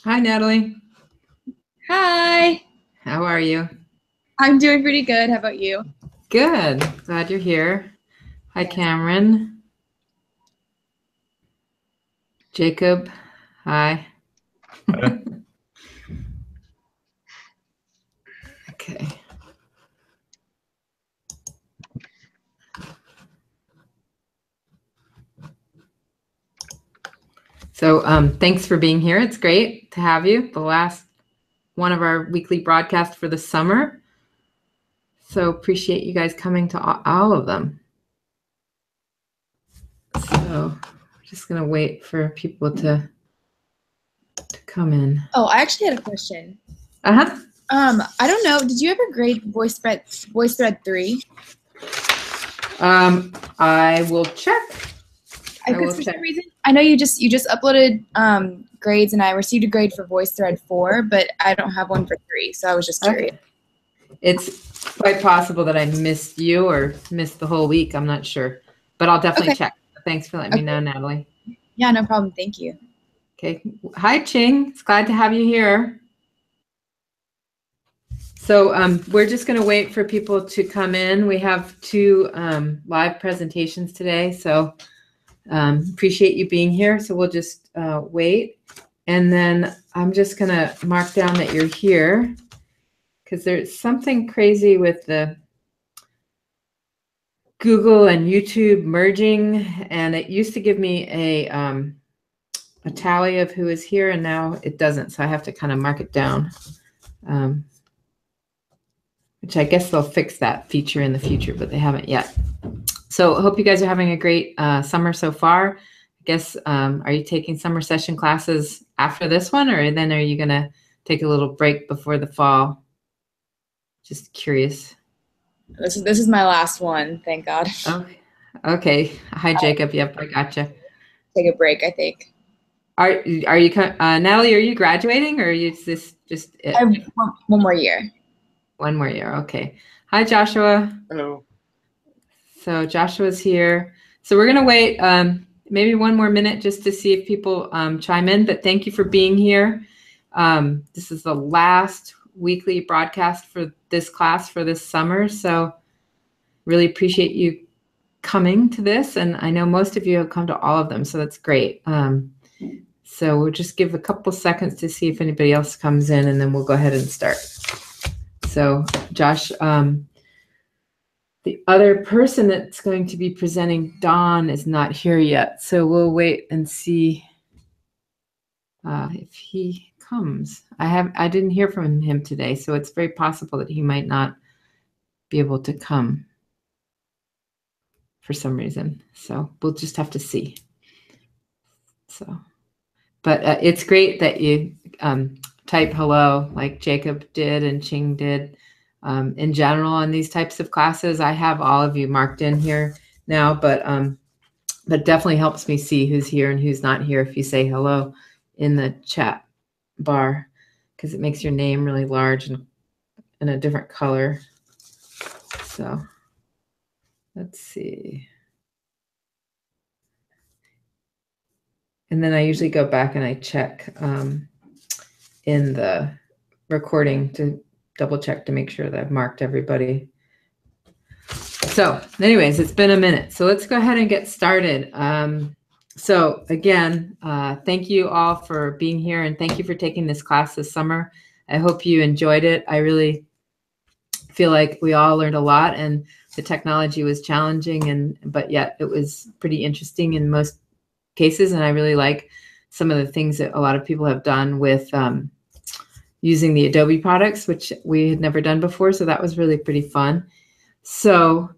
Hi, Natalie. Hi, How are you? I'm doing pretty good. How about you? Good. Glad you're here. Hi, Yes. Cameron. Jacob. Hi. Okay. So thanks for being here. It's great to have you. The last one of our weekly broadcasts for the summer. So appreciate you guys coming to all of them. So we're just going to wait for people to come in. Oh, I actually had a question. Uh-huh. I don't know. Did you ever grade VoiceThread 3? I will check. I will Because for check. some reason, I know you just uploaded grades, and I received a grade for VoiceThread 4, but I don't have one for 3, so I was just curious. Okay. It's quite possible that I missed you or missed the whole week. I'm not sure, but I'll definitely Okay. check. Thanks for letting me know, Okay. Natalie. Yeah, no problem. Thank you. Okay. Hi, Ching. It's glad to have you here. So we're just going to wait for people to come in. We have two live presentations today, so appreciate you being here. So we'll just wait. And then I'm just going to mark down that you're here because there's something crazy with the Google and YouTube merging, and it used to give me a tally of who is here, and now it doesn't. So I have to kind of mark it down, which I guess they'll fix that feature in the future, but they haven't yet. So I hope you guys are having a great summer so far. I guess, are you taking summer session classes after this one, or then are you going to take a little break before the fall? Just curious. This is my last one. Thank God. Okay. Okay. Hi, Jacob. Yep, I gotcha. Take a break, I think. Are you Natalie? Are you graduating, or is this just I it? have one more year. One more year? Okay. Hi, Joshua. Hello. So Joshua's here. So we're gonna wait maybe one more minute just to see if people chime in. But thank you for being here. This is the last weekly broadcast for this class for this summer. So really appreciate you coming to this, and I know most of you have come to all of them, so that's great. So we'll just give a couple seconds to see if anybody else comes in, and then we'll go ahead and start. So Josh, the other person that's going to be presenting, Don, is not here yet. So we'll wait and see if he comes. I didn't hear from him today, so it's very possible that he might not be able to come for some reason. So we'll just have to see. So, but it's great that you type hello like Jacob did and Ching did. In general, on these types of classes, I have all of you marked in here now, but definitely helps me see who's here and who's not here if you say hello in the chat bar, because it makes your name really large and in a different color. So let's see. And then I usually go back and I check in the recording to double check to make sure that I've marked everybody. So anyways, it's been a minute. So let's go ahead and get started. So again, thank you all for being here, and thank you for taking this class this summer. I hope you enjoyed it. I really feel like we all learned a lot, and the technology was challenging, but yet it was pretty interesting in most cases. And I really like some of the things that a lot of people have done with using the Adobe products, which we had never done before. So that was really pretty fun. So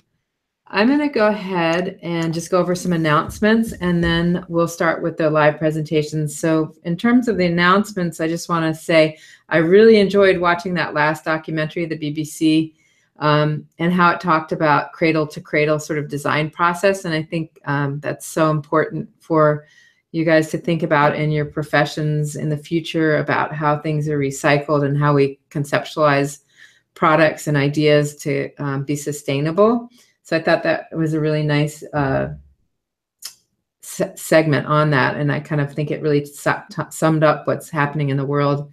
I'm going to go ahead and just go over some announcements, and then we'll start with the live presentations. So in terms of the announcements, I just want to say I really enjoyed watching that last documentary, the BBC, and how it talked about cradle to cradle sort of design process. And I think that's so important for you guys to think about in your professions in the future, about how things are recycled and how we conceptualize products and ideas to be sustainable. So I thought that was a really nice segment on that, and I kind of think it really summed up what's happening in the world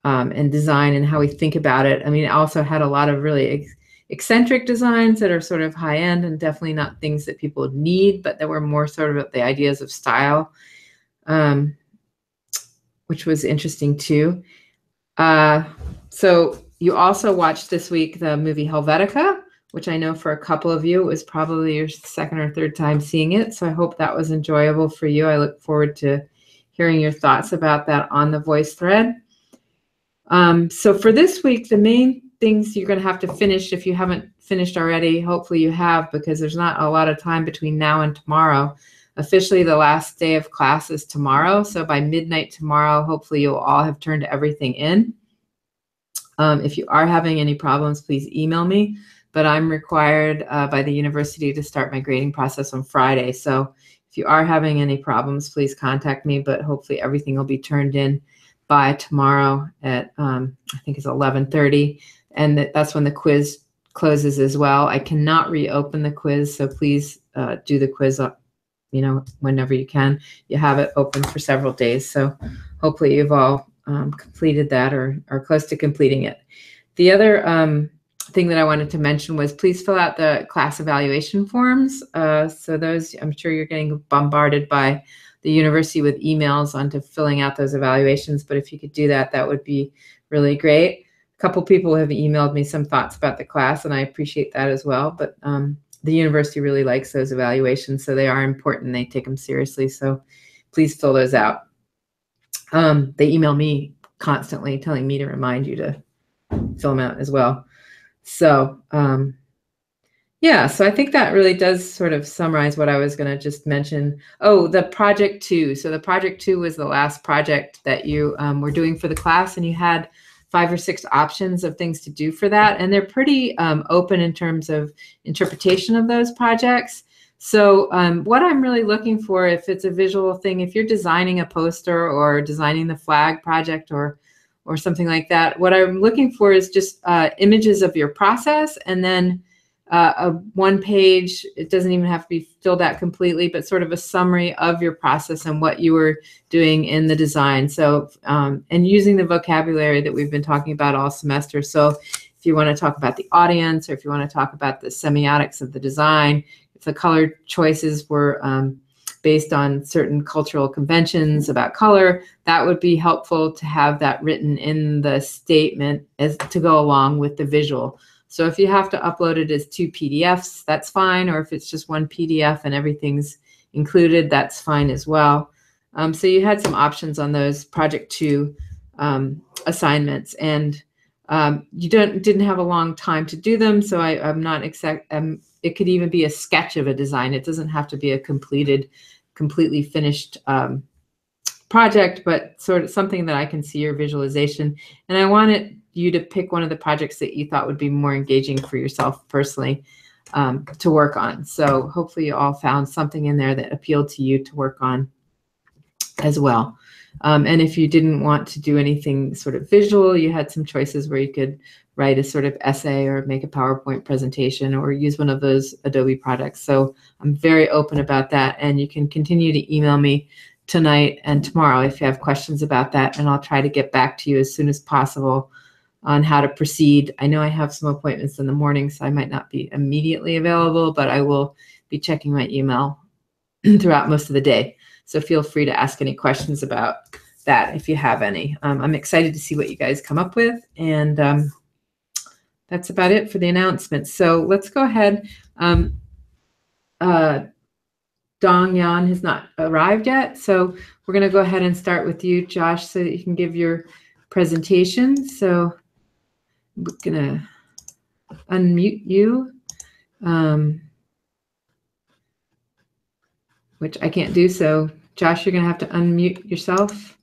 and design and how we think about it. I mean, it also had a lot of really eccentric designs that are sort of high end and definitely not things that people need, but that were more sort of the ideas of style, which was interesting too. So you also watched this week the movie Helvetica, which I know for a couple of you, it was probably your second or third time seeing it. So I hope that was enjoyable for you. I look forward to hearing your thoughts about that on the voice thread. So for this week, the main things you're going to have to finish, if you haven't finished already, hopefully you have, because there's not a lot of time between now and tomorrow. Officially, the last day of class is tomorrow. So by midnight tomorrow, hopefully you'll all have turned everything in. If you are having any problems, please email me. But I'm required by the university to start my grading process on Friday. So if you are having any problems, please contact me. But hopefully everything will be turned in by tomorrow at, I think it's 11:30. And that's when the quiz closes as well. I cannot reopen the quiz. So please do the quiz up, whenever you can. You have it open for several days. So hopefully you've all completed that or are close to completing it. The other thing that I wanted to mention was please fill out the class evaluation forms. So those, I'm sure you're getting bombarded by the university with emails onto filling out those evaluations, but if you could do that, that would be really great. A couple people have emailed me some thoughts about the class, and I appreciate that as well, but the university really likes those evaluations, so they are important. They take them seriously, so please fill those out. They email me constantly telling me to remind you to fill them out as well. So yeah, so I think that really does sort of summarize what I was going to just mention. Oh, the project 2. So the project 2 was the last project that you were doing for the class, and you had 5 or 6 options of things to do for that. And they're pretty open in terms of interpretation of those projects. So what I'm really looking for, if it's a visual thing, if you're designing a poster or designing the flag project or something like that, what I'm looking for is just images of your process, and then a one page, it doesn't even have to be filled out completely, but sort of a summary of your process and what you were doing in the design. So, and using the vocabulary that we've been talking about all semester. So if you want to talk about the audience, or if you want to talk about the semiotics of the design, if the color choices were based on certain cultural conventions about color, that would be helpful to have that written in the statement as to go along with the visual. So if you have to upload it as 2 PDFs, that's fine. Or if it's just 1 PDF and everything's included, that's fine as well. So you had some options on those project 2 assignments, and you didn't have a long time to do them. So I'm not exact. It could even be a sketch of a design. It doesn't have to be a completely finished project, but sort of something that I can see your visualization. And I wanted you to pick one of the projects that you thought would be more engaging for yourself personally to work on. So hopefully you all found something in there that appealed to you to work on as well. And if you didn't want to do anything sort of visual, you had some choices where you could write a sort of essay or make a PowerPoint presentation or use one of those Adobe products. So I'm very open about that, and you can continue to email me tonight and tomorrow if you have questions about that, and I'll try to get back to you as soon as possible on how to proceed. I know I have some appointments in the morning, so I might not be immediately available, but I will be checking my email throughout most of the day. So feel free to ask any questions about that if you have any. I'm excited to see what you guys come up with, and that's about it for the announcements. So let's go ahead. Dong Yan has not arrived yet, so we're going to go ahead and start with you, Josh, so that you can give your presentation. So we're going to unmute you, which I can't do. So Josh, you're going to have to unmute yourself.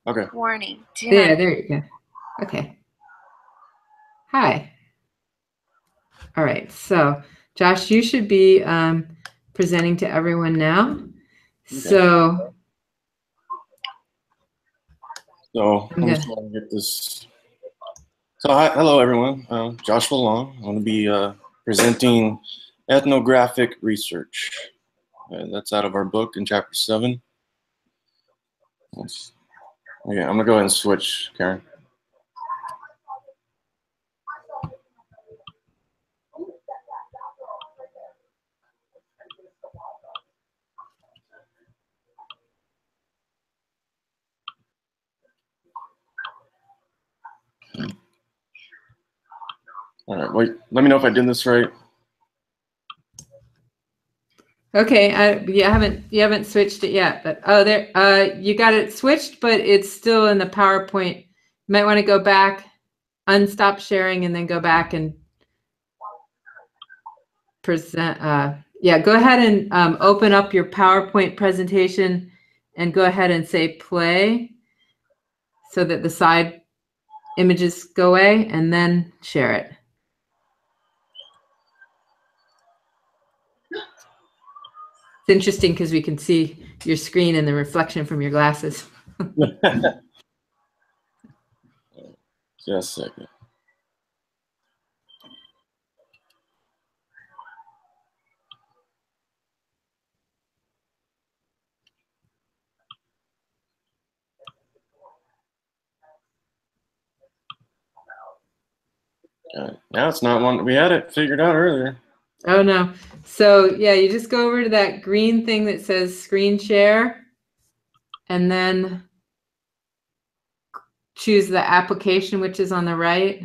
Okay. Warning. Yeah, there you go. Okay. Hi. All right. So Josh, you should be presenting to everyone now. Okay. So I'm just going to get this. So hello everyone. Joshua Long. I'm going to be presenting ethnographic research. That's out of our book in chapter 7. Okay, I'm gonna go ahead and switch, Karen. All right, wait, let me know if I did this right. Okay, you haven't switched it yet, but oh, there, you got it switched, but it's still in the PowerPoint. You might want to go back, unstop sharing, and then go back and present. Yeah, go ahead and open up your PowerPoint presentation and go ahead and say play so that the side images go away, and then share it. It's interesting because we can see your screen and the reflection from your glasses. Just a second. Now it's not one. We had it figured out earlier. Oh no. So yeah, you just go over to that green thing that says screen share and then choose the application, which is on the right.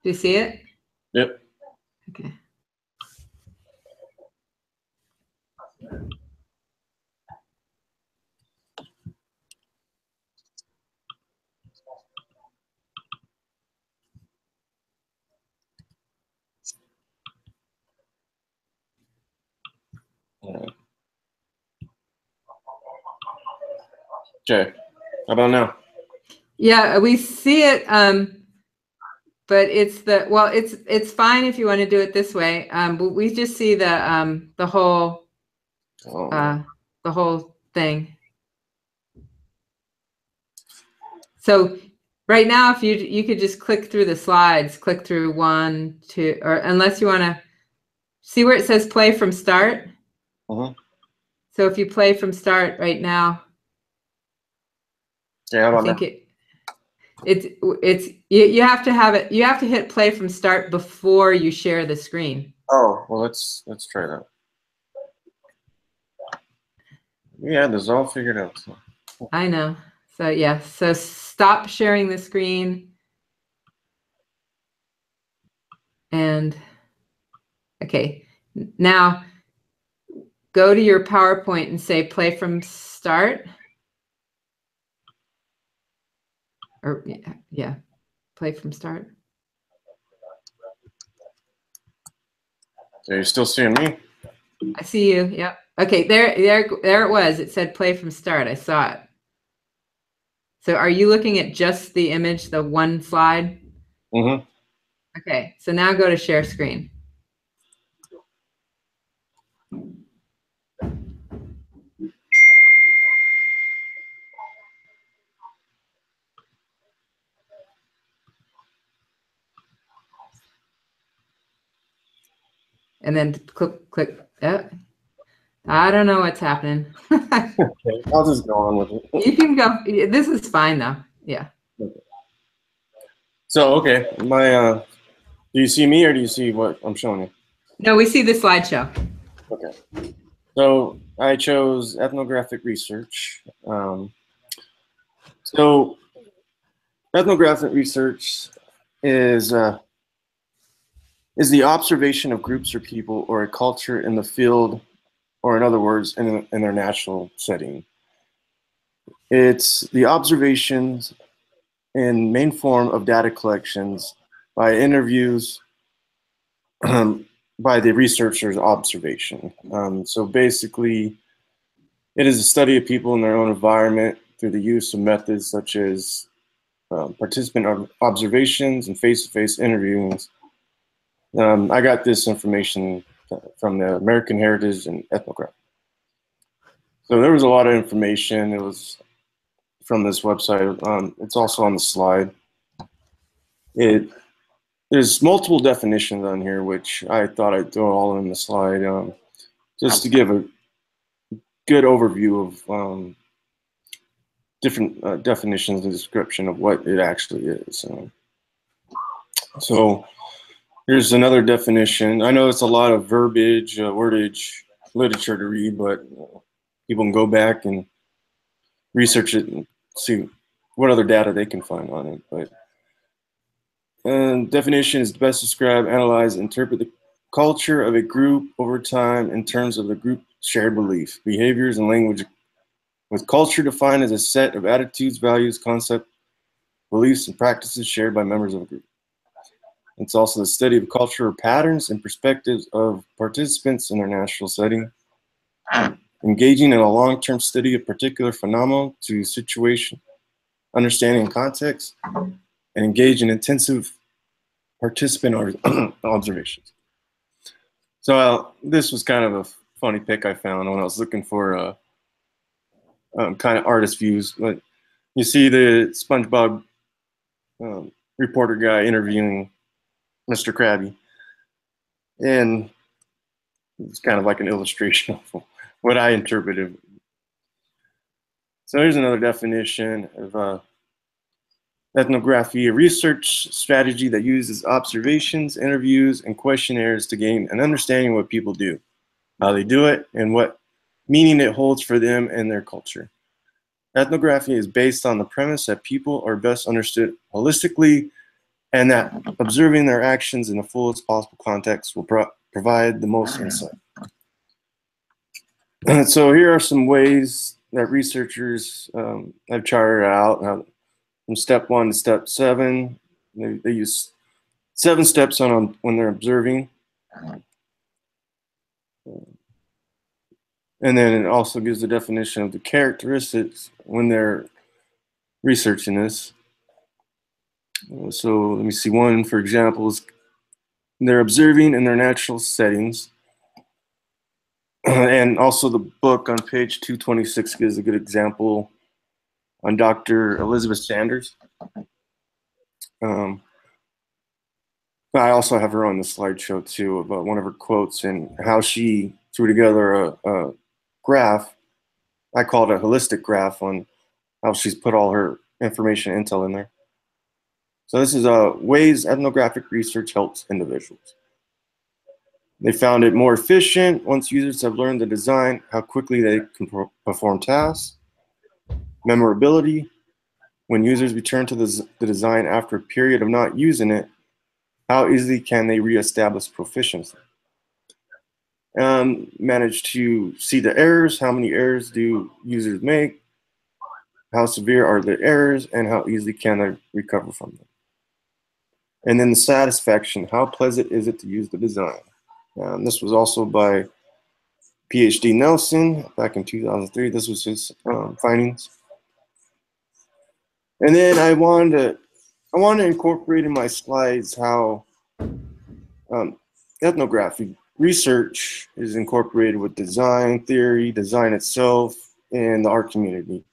Do you see it? Yep. Okay. All right. Okay. How about now? Yeah, we see it, but it's fine if you want to do it this way. But we just see the whole the whole thing. So right now, if you could just click through the slides, click through 1, 2, or unless you want to see where it says play from start. So if you play from start right now, yeah, how about I think you have to have it. You have to hit play from start before you share the screen. Oh, well, let's try that. We had this all figured out. So. I know. So yeah. So stop sharing the screen. And okay, now go to your PowerPoint and say play from start. Or yeah, play from start. So you're still seeing me? I see you. Yep. Okay, there it was. It said play from start. I saw it. So are you looking at just the image, the one slide? Mm-hmm. Okay, so now go to share screen. And then click. I don't know what's happening. Okay, I'll just go on with it. You can go. This is fine though. Yeah. Okay. So, okay, do you see me or do you see what I'm showing you? No, we see the slideshow. Okay. So I chose ethnographic research. So ethnographic research is the observation of groups or people or a culture in the field, or in other words, in their natural setting. It's the observations in main form of data collections by interviews by the researcher's observation. So basically, it is a study of people in their own environment through the use of methods such as participant observations and face-to-face interviews I got this information from the American Heritage and Ethnography. So there was a lot of information. It was from this website. It's also on the slide. There's multiple definitions on here, which I thought I'd throw all in the slide, just to give a good overview of different definitions and description of what it actually is. So here's another definition. I know it's a lot of verbiage, wordage, literature to read, but people can go back and research it and see what other data they can find on it. But definition is to best describe, analyze, interpret the culture of a group over time in terms of the group's shared belief, behaviors, and language, with culture defined as a set of attitudes, values, concepts, beliefs, and practices shared by members of a group. It's also the study of cultural patterns and perspectives of participants in their national setting, engaging in a long-term study of particular phenomenon to situation, understanding context, and engage in intensive participant observations. So this was kind of a funny pick I found when I was looking for kind of artist views. But you see the SpongeBob reporter guy interviewing Mr. Krabby, and it's kind of like an illustration of what I interpreted. So here's another definition of ethnography, a research strategy that uses observations, interviews, and questionnaires to gain an understanding of what people do, how they do it, and what meaning it holds for them and their culture. Ethnography is based on the premise that people are best understood holistically, and that observing their actions in the fullest possible context will provide the most insight. So here are some ways that researchers have charted out from step 1 to step 7. They use 7 steps on when they're observing. And then it also gives the definition of the characteristics when they're researching this. So let me see, one, for example, is they're observing in their natural settings. And also the book on page 226 gives a good example on Dr. Elizabeth Sanders. I also have her on the slideshow too, about one of her quotes and how she threw together a graph. I call it a holistic graph on how she's put all her information intel in there. So this is ways ethnographic research helps individuals. They found it more efficient once users have learned the design, how quickly they can perform tasks. Memorability, when users return to the design after a period of not using it, how easily can they reestablish proficiency? Manage to see the errors, how many errors do users make, how severe are the errors, and how easily can they recover from them. And then the satisfaction, how pleasant is it to use the design? This was also by PhD Nelson back in 2003. This was his findings. And then I wanted to incorporate in my slides how ethnography research is incorporated with design theory, design itself, and the art community.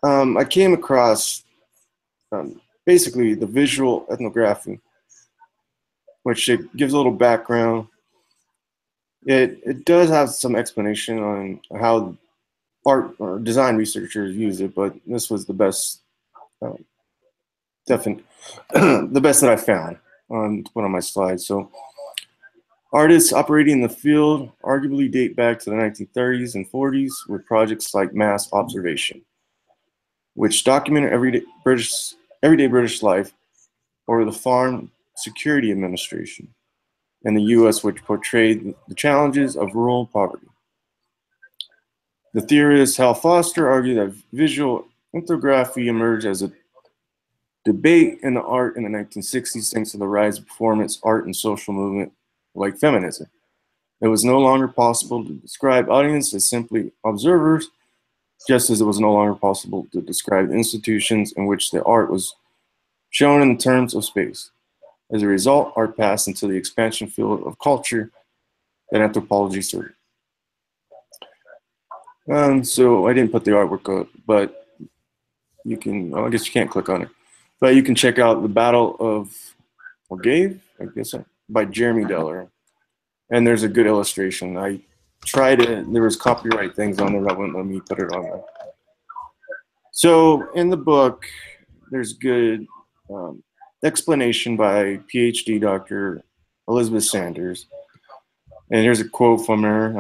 I came across basically the visual ethnography, which it gives a little background. It does have some explanation on how art or design researchers use it, but this was the best, the best that I found on one of my slides. So artists operating in the field arguably date back to the 1930s and 40s with projects like mass observation, which documented everyday British life, or the Farm Security Administration in the US, which portrayed the challenges of rural poverty. The theorist Hal Foster argued that visual ethnography emerged as a debate in the art in the 1960s thanks to the rise of performance art and social movement like feminism. It was no longer possible to describe audiences as simply observers, just as it was no longer possible to describe the institutions in which the art was shown in terms of space. As a result, art passed into the expansion field of culture that anthropology served. So I didn't put the artwork up, but you can, well, I guess you can't click on it, but you can check out The Battle of Orgave, I guess, by Jeremy Deller. And there's a good illustration. I tried it, there was copyright things on there that wouldn't let me put it on there. So in the book, there's good explanation by PhD Dr. Elizabeth Sanders. And here's a quote from her.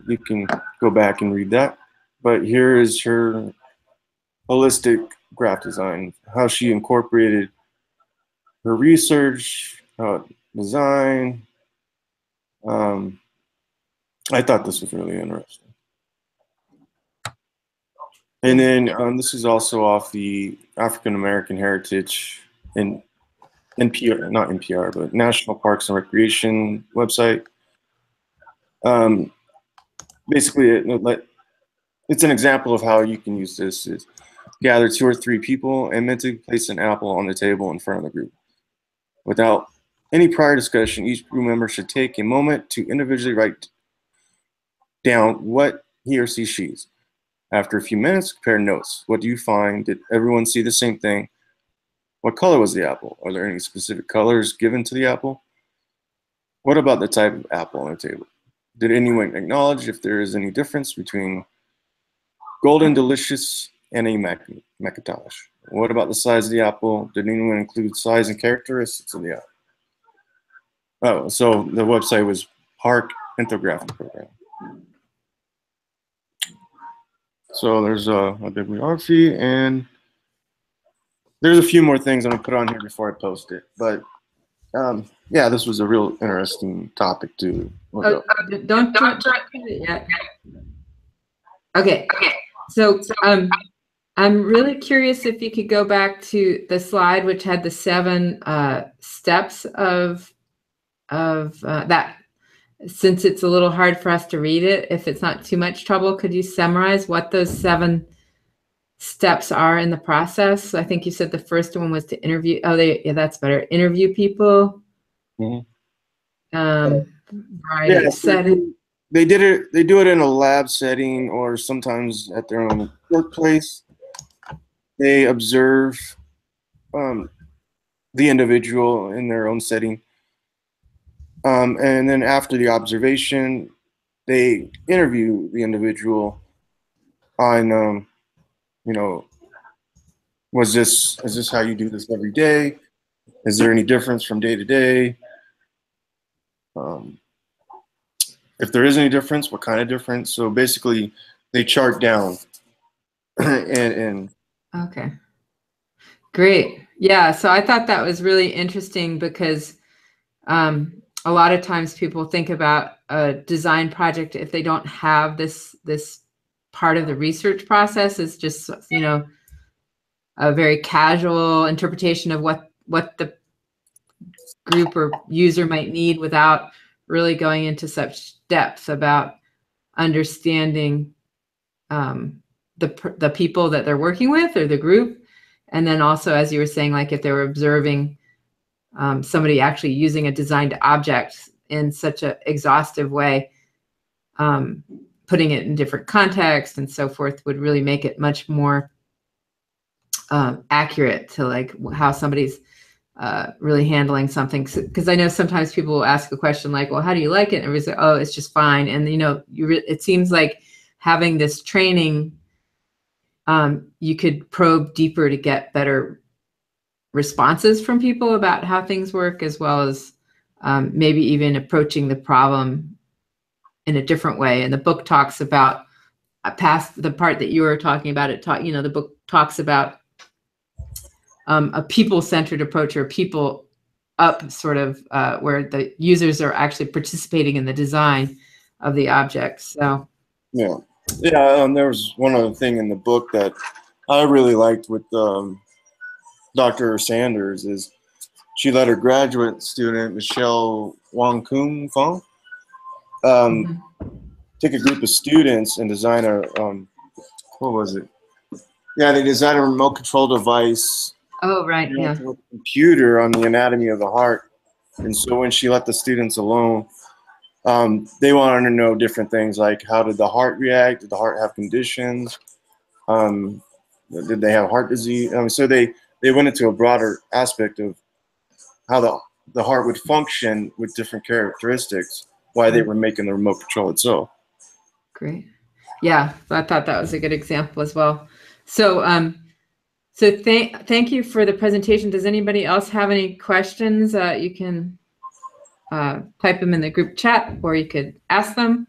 You can go back and read that. But here is her holistic graph design, how she incorporated her research, design. I thought this was really interesting. And then this is also off the African American Heritage and NPR, not NPR, but National Parks and Recreation website. Basically, it's an example of how you can use this. Is gather 2 or 3 people and mentally place an apple on the table in front of the group. Without any prior discussion, each group member should take a moment to individually write down what he or she sees. After a few minutes, compare notes. What do you find? Did everyone see the same thing? What color was the apple? Are there any specific colors given to the apple? What about the type of apple on the table? Did anyone acknowledge if there is any difference between Golden Delicious and a Macintosh? What about the size of the apple? Did anyone include size and characteristics of the apple? Oh, so the website was Park Ethnography Program. So there's a bibliography, and there's a few more things I'm gonna put on here before I post it. But yeah, this was a real interesting topic to look up. Don't it yet. Okay. So I'm really curious if you could go back to the slide which had the 7 steps of that. Since it's a little hard for us to read it, if it's not too much trouble, could you summarize what those 7 steps are in the process? I think you said the first one was to interview. Oh, yeah, that's better. Interview people. Yeah, setting. They do it in a lab setting or sometimes at their own workplace. They observe the individual in their own setting. And then after the observation, they interview the individual on, is this how you do this every day? Is there any difference from day to day? If there is any difference, what kind of difference? So basically, they chart down. and Okay, great. Yeah, so I thought that was really interesting because a lot of times people think about a design project if they don't have this part of the research process is just, a very casual interpretation of what the group or user might need without really going into such depth about understanding the people that they're working with or the group. And then also, as you were saying, like if they were observing somebody actually using a designed object in such an exhaustive way, putting it in different contexts and so forth would really make it much more accurate to like how somebody's really handling something. Because I know sometimes people will ask a question like, well, how do you like it? And everybody's like, oh, it's just fine. And it seems like having this training, you could probe deeper to get better responses from people about how things work, as well as maybe even approaching the problem in a different way. And the book talks about past the part that you were talking about. The book talks about a people-centered approach, or people up sort of where the users are actually participating in the design of the objects. So yeah. There was one other thing in the book that I really liked with Dr. Sanders is she let her graduate student, Michelle Wong Kun Fong, take a group of students and design a, what was it? Yeah, they designed a remote control device. Oh, right, yeah. With a computer on the anatomy of the heart And so when she let the students alone, they wanted to know different things like how did the heart react? Did the heart have conditions? Did they have heart disease? So they went into a broader aspect of how the heart would function with different characteristics while they were making the remote control itself. Great. Yeah, I thought that was a good example as well. So, so thank you for the presentation. Does anybody else have any questions? You can type them in the group chat, or you could ask them.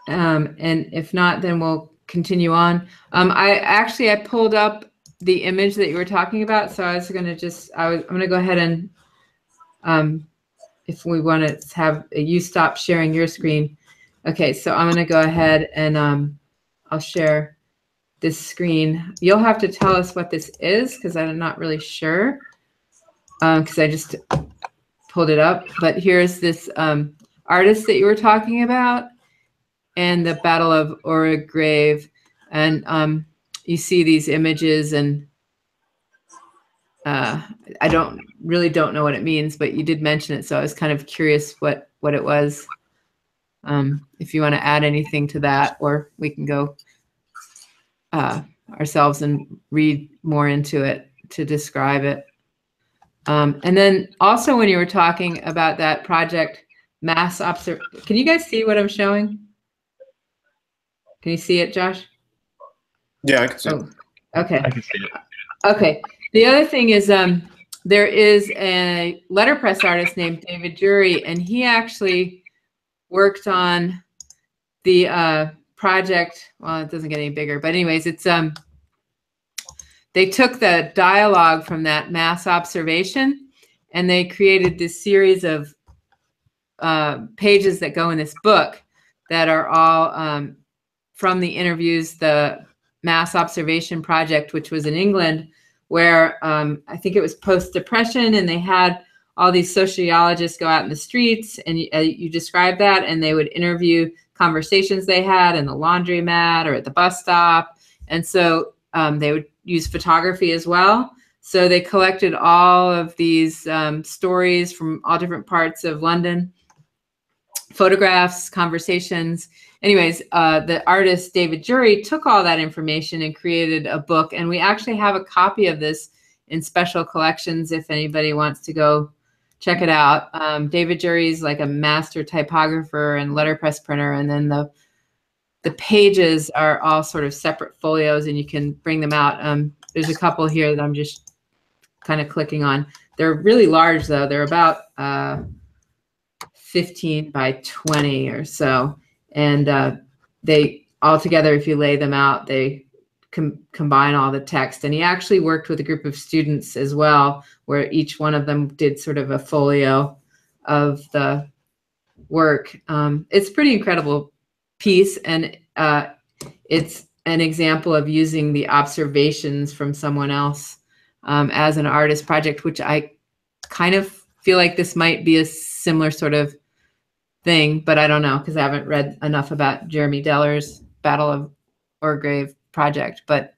And if not, then we'll continue on. I pulled up the image that you were talking about, so I was going to I'm going to go ahead and if we want to have you stop sharing your screen. Okay, so I'm going to go ahead and I'll share this screen. You'll have to tell us what this is because I'm not really sure because I just pulled it up. But here's this artist that you were talking about and the Battle of Orgrave. And you see these images, and I don't know what it means, but you did mention it, so I was kind of curious what it was. If you want to add anything to that, or we can go ourselves and read more into it to describe it. And then also when you were talking about that project, mass observation, can you guys see what I'm showing? Can you see it, Josh? Yeah, I can see it. Okay. I can see it. Okay. The other thing is there is a letterpress artist named David Jury, and he actually worked on the project. Well, it doesn't get any bigger, but anyways, it's they took the dialogue from that mass observation, and they created this series of pages that go in this book that are all from the interviews, the mass observation project, which was in England, where I think it was post-depression, and they had all these sociologists go out in the streets, and you described that, and they would interview conversations they had in the laundromat or at the bus stop. And so they would use photography as well. So they collected all of these stories from all different parts of London, photographs, conversations. Anyways, the artist David Jury took all that information and created a book. And we actually have a copy of this in special collections if anybody wants to go check it out. David Jury is like a master typographer and letterpress printer. And then the pages are all sort of separate folios, and you can bring them out. There's a couple here that I'm just kind of clicking on. They're really large, though. They're about 15 by 20 or so. And they all together, if you lay them out, they combine all the text. And he actually worked with a group of students as well, where each one of them did sort of a folio of the work. It's a pretty incredible piece, and it's an example of using the observations from someone else as an artist project, which I kind of feel like this might be a similar sort of thing, but I don't know because I haven't read enough about Jeremy Deller's Battle of Orgrave project. But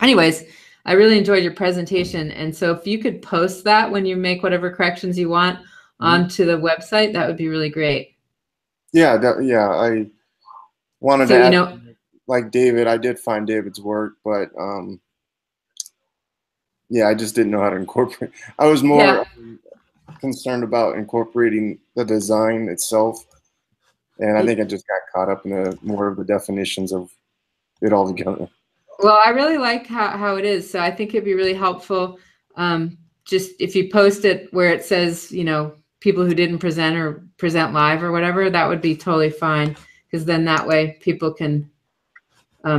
anyways, I really enjoyed your presentation, and so if you could post that when you make whatever corrections you want onto the website, that would be really great. Yeah, I wanted to add, like David, I did find David's work, but yeah, I just didn't know how to incorporate. I was more concerned about incorporating the design itself, and I think I just got caught up in more of the definitions of it all together. Well, I really like how it is, so I think it'd be really helpful just if you post it where it says, you know, people who didn't present or present live or whatever, that would be totally fine, because then that way people can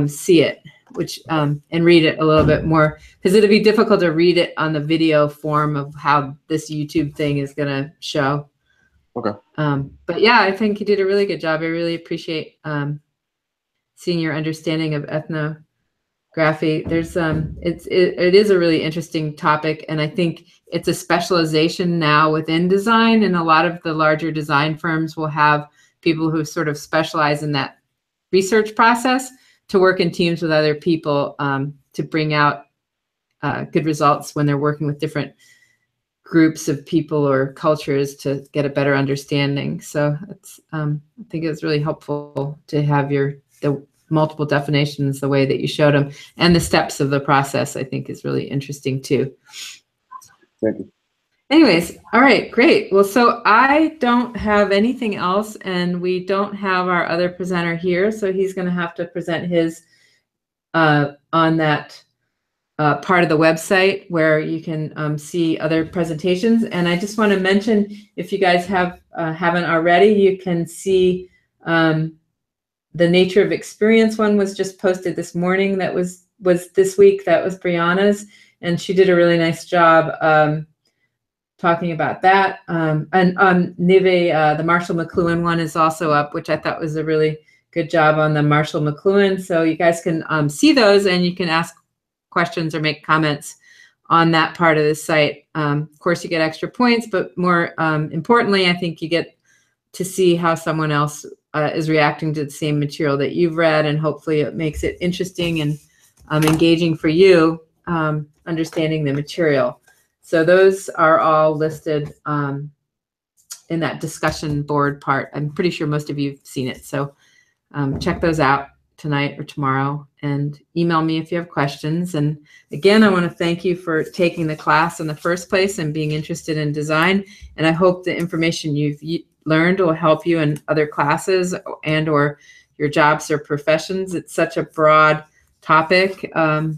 see it, which and read it a little bit more, because it'll be difficult to read it on the video form of how this YouTube thing is going to show. Okay. But yeah, I think you did a really good job. I really appreciate seeing your understanding of ethnography. There's it is a really interesting topic, and I think it's a specialization now within design, and a lot of the larger design firms will have people who sort of specialize in that research process to work in teams with other people to bring out good results when they're working with different groups of people or cultures to get a better understanding. So it's, I think it was really helpful to have the multiple definitions the way that you showed them, and the steps of the process, I think, is really interesting too. Thank you. Anyways, all right, great. Well, so I don't have anything else, and we don't have our other presenter here, so he's going to have to present his on that part of the website where you can see other presentations. And I just want to mention, if you guys haven't already, you can see the nature of experience one was just posted this morning. That was this week. That was Brianna's, and she did a really nice job talking about that. And on Nive, the Marshall McLuhan one is also up, which I thought was a really good job on the Marshall McLuhan. So you guys can see those, and you can ask questions or make comments on that part of the site. Of course, you get extra points, but more importantly, I think you get to see how someone else is reacting to the same material that you've read, and hopefully it makes it interesting and engaging for you, understanding the material. So those are all listed in that discussion board part. I'm pretty sure most of you have seen it. So check those out tonight or tomorrow, and email me if you have questions. And again, I want to thank you for taking the class in the first place and being interested in design. And I hope the information you've learned will help you in other classes and or your jobs or professions. It's such a broad topic,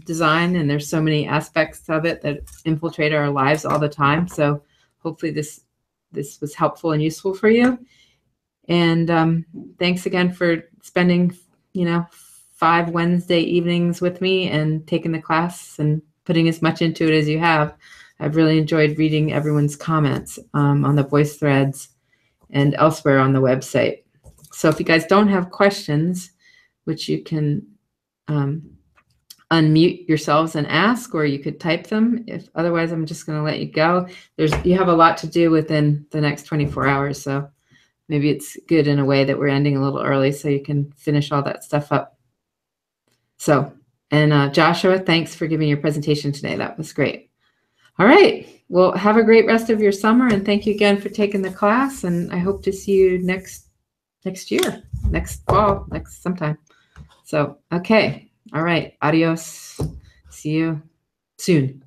design, and there's so many aspects of it that infiltrate our lives all the time. So hopefully this was helpful and useful for you. And thanks again for spending 5 Wednesday evenings with me and taking the class and putting as much into it as you have. I've really enjoyed reading everyone's comments on the voice threads and elsewhere on the website. So if you guys don't have questions, which you can unmute yourselves and ask, or you could type them. If otherwise, I'm just going to let you go. You have a lot to do within the next 24 hours. So maybe it's good in a way that we're ending a little early so you can finish all that stuff up. So, and Joshua, thanks for giving your presentation today. That was great. All right. Well, have a great rest of your summer, and thank you again for taking the class. And I hope to see you next year, next fall, next sometime. So, okay. All right. Adios. See you soon.